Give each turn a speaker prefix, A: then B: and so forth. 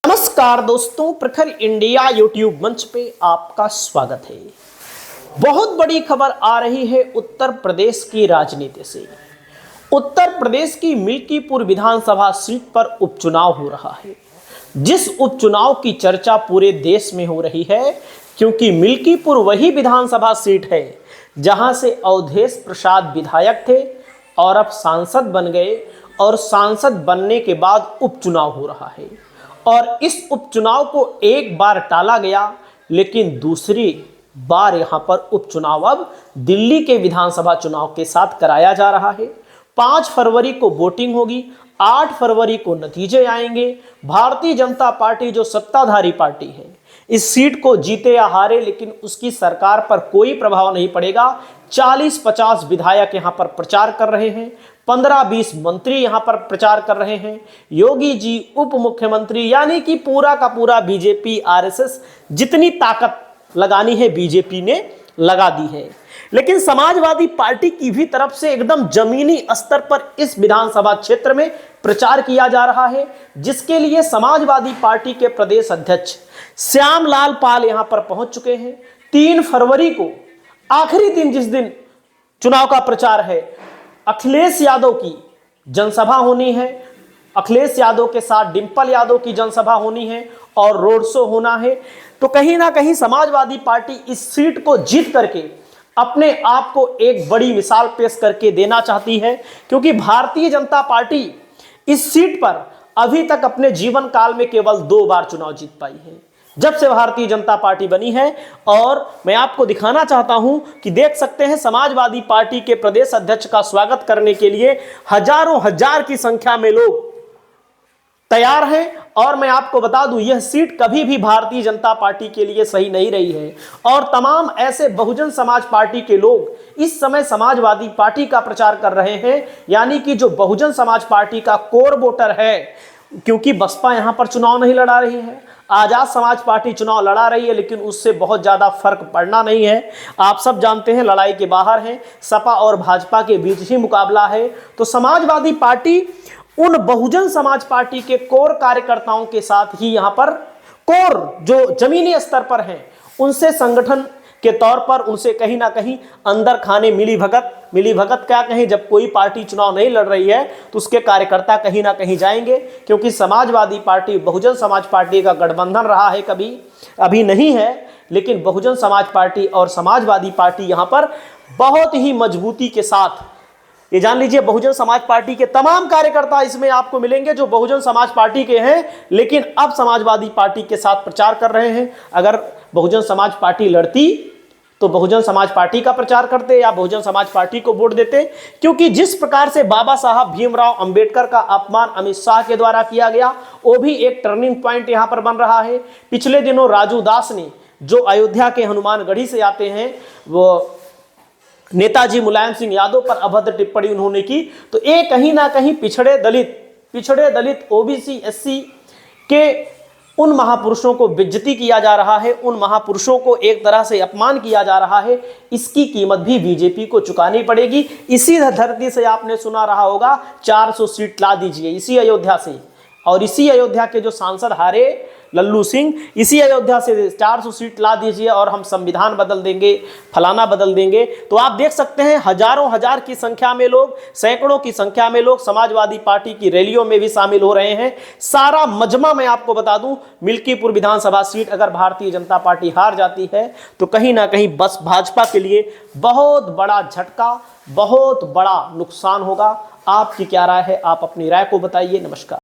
A: नमस्कार दोस्तों, प्रखर इंडिया यूट्यूब मंच पे आपका स्वागत है। बहुत बड़ी खबर आ रही है उत्तर प्रदेश की राजनीति से। उत्तर प्रदेश की मिल्कीपुर विधानसभा सीट पर उपचुनाव हो रहा है, जिस उपचुनाव की चर्चा पूरे देश में हो रही है, क्योंकि मिल्कीपुर वही विधानसभा सीट है जहां से अवधेश प्रसाद विधायक थे और अब सांसद बन गए, और सांसद बनने के बाद उपचुनाव हो रहा है। और इस उपचुनाव को एक बार टाला गया, लेकिन दूसरी बार यहां पर उपचुनाव अब दिल्ली के विधानसभा चुनाव के साथ कराया जा रहा है। 5 फरवरी को वोटिंग होगी, 8 फरवरी को नतीजे आएंगे। भारतीय जनता पार्टी जो सत्ताधारी पार्टी है, इस सीट को जीते या हारे, लेकिन उसकी सरकार पर कोई प्रभाव नहीं पड़ेगा। 40-50 विधायक यहां पर प्रचार कर रहे हैं, 15-20 मंत्री यहां पर प्रचार कर रहे हैं। योगी जी उप मुख्यमंत्री, यानी कि पूरा का पूरा बीजेपी आरएसएस जितनी ताकत लगानी है बीजेपी ने लगा दी है। लेकिन समाजवादी पार्टी की भी तरफ से एकदम जमीनी स्तर पर इस विधानसभा क्षेत्र में प्रचार किया जा रहा है, जिसके लिए समाजवादी पार्टी के प्रदेश अध्यक्ष श्यामलाल पाल यहां पर पहुंच चुके हैं। 3 फरवरी को आखिरी दिन, जिस दिन चुनाव का प्रचार है, अखिलेश यादव की जनसभा होनी है। अखिलेश यादव के साथ डिंपल यादव की जनसभा होनी है और रोड शो होना है। तो कहीं ना कहीं समाजवादी पार्टी इस सीट को जीत करके अपने आप को एक बड़ी मिसाल पेश करके देना चाहती है, क्योंकि भारतीय जनता पार्टी इस सीट पर अभी तक अपने जीवन काल में केवल 2 बार चुनाव जीत पाई है, जब से भारतीय जनता पार्टी बनी है। और मैं आपको दिखाना चाहता हूं कि देख सकते हैं, समाजवादी पार्टी के प्रदेश अध्यक्ष का स्वागत करने के लिए हजारों हजार की संख्या में लोग तैयार हैं। और मैं आपको बता दूं, यह सीट कभी भी भारतीय जनता पार्टी के लिए सही नहीं रही है, और तमाम ऐसे बहुजन समाज पार्टी के लोग इस समय समाजवादी पार्टी का प्रचार कर रहे हैं, यानी कि जो बहुजन समाज पार्टी का कोर वोटर है, क्योंकि बसपा यहां पर चुनाव नहीं लड़ा रही है, आजाद समाज पार्टी चुनाव लड़ा रही है, लेकिन उससे बहुत ज्यादा फर्क पड़ना नहीं है। आप सब जानते हैं, लड़ाई के बाहर है, सपा और भाजपा के बीच ही मुकाबला है। तो समाजवादी पार्टी उन बहुजन समाज पार्टी के कोर कार्यकर्ताओं के साथ ही यहां पर कोर जो जमीनी स्तर पर हैं, उनसे संगठन के तौर पर उनसे कहीं ना कहीं अंदर खाने मिली भगत क्या कहें, जब कोई पार्टी चुनाव नहीं लड़ रही है तो उसके कार्यकर्ता कहीं ना कहीं जाएंगे, क्योंकि समाजवादी पार्टी बहुजन समाज पार्टी का गठबंधन रहा है, कभी अभी नहीं है, लेकिन बहुजन समाज पार्टी और समाजवादी पार्टी यहां पर बहुत ही मजबूती के साथ, ये जान लीजिए, बहुजन समाज पार्टी के तमाम कार्यकर्ता इसमें आपको मिलेंगे जो बहुजन समाज पार्टी के हैं, लेकिन अब समाजवादी पार्टी के साथ प्रचार कर रहे हैं। अगर बहुजन समाज पार्टी लड़ती तो बहुजन समाज पार्टी का प्रचार करते या बहुजन समाज पार्टी को वोट देते, क्योंकि जिस प्रकार से बाबा साहब भीमराव अंबेडकर का अपमान अमित शाह के द्वारा किया गया, वो भी एक टर्निंग पॉइंट यहां पर बन रहा है। पिछले दिनों राजू दास ने, जो अयोध्या के हनुमानगढ़ी से आते हैं, वो नेताजी मुलायम सिंह यादव पर अभद्र टिप्पणी उन्होंने की, तो ये कहीं ना कहीं पिछड़े दलित ओबीसी एससी के उन महापुरुषों को बेइज्जती किया जा रहा है, उन महापुरुषों को एक तरह से अपमान किया जा रहा है। इसकी कीमत भी बीजेपी को चुकानी पड़ेगी। इसी धरती से आपने सुना रहा होगा, 400 सीट ला दीजिए इसी अयोध्या से, और इसी अयोध्या के जो सांसद हारे लल्लू सिंह, इसी अयोध्या से 400 सीट ला दीजिए और हम संविधान बदल देंगे, फलाना बदल देंगे। तो आप देख सकते हैं, हजारों हजार की संख्या में लोग, सैकड़ों की संख्या में लोग समाजवादी पार्टी की रैलियों में भी शामिल हो रहे हैं। सारा मजमा मैं आपको बता दूं, मिल्कीपुर विधानसभा सीट अगर भारतीय जनता पार्टी हार जाती है तो कहीं ना कहीं बस भाजपा के लिए बहुत बड़ा झटका, बहुत बड़ा नुकसान होगा। आपकी क्या राय है? आप अपनी राय को बताइए। नमस्कार।